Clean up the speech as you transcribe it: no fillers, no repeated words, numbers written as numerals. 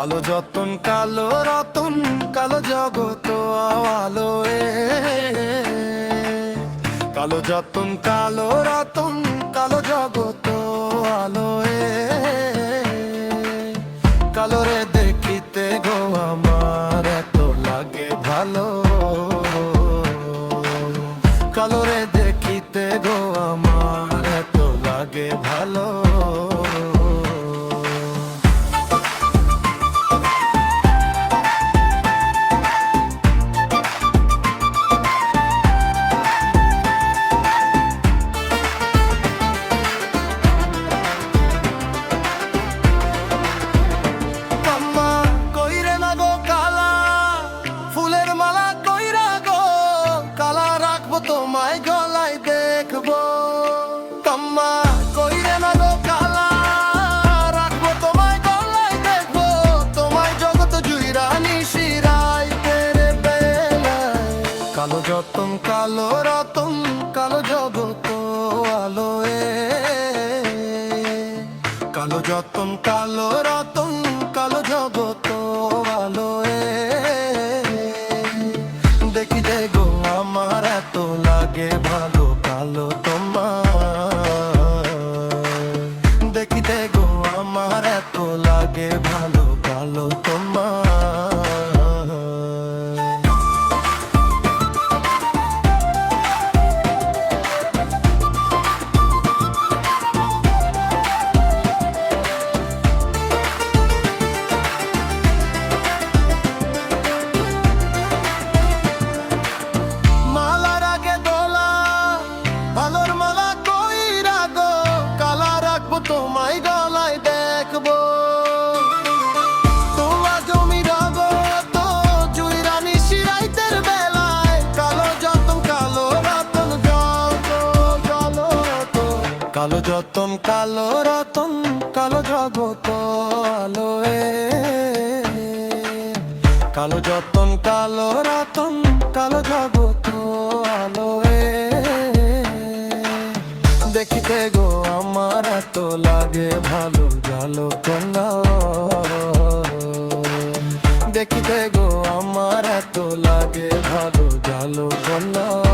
কালো যতন কালো রতন কালো জগত আলো কালো যতন কালো রতন কালো জগত আলো কালো রে দেখিতে গো আমার এত লাগে ভালো কালো রে দেখিতে গো আমার এত লাগে ভালো তোমায় গলায় দেখবো কাম্মা কইরে না গো কালা রাখবো তোমায় গলায় দেখবো তোমায় জগত জুইরা নিশিরাই তেরে বেলায় কালো যতন কালো রতন কালো জগত আলো কালো যতন কালো রতন কালো জগত আলো দেখি দেখো আমার এত লাগে ভালো কালো তোমার দেখি দেখো আমার এত লাগে ভালো কালো তোমার তোমায় গলায় দেখবো তোমার জমি রগত জুইরা নিশিরাইতের বেলায় কালো যতন কালো রতন কালো যতন কালো রতন কালো জগত আলো কালো যতন কালো রতন কালো জগত আলো দেখিতে গো আমার এত লাগে ভালো জালো কন্যা দেখিতে গো আমার এত লাগে ভালো জালো কন্যা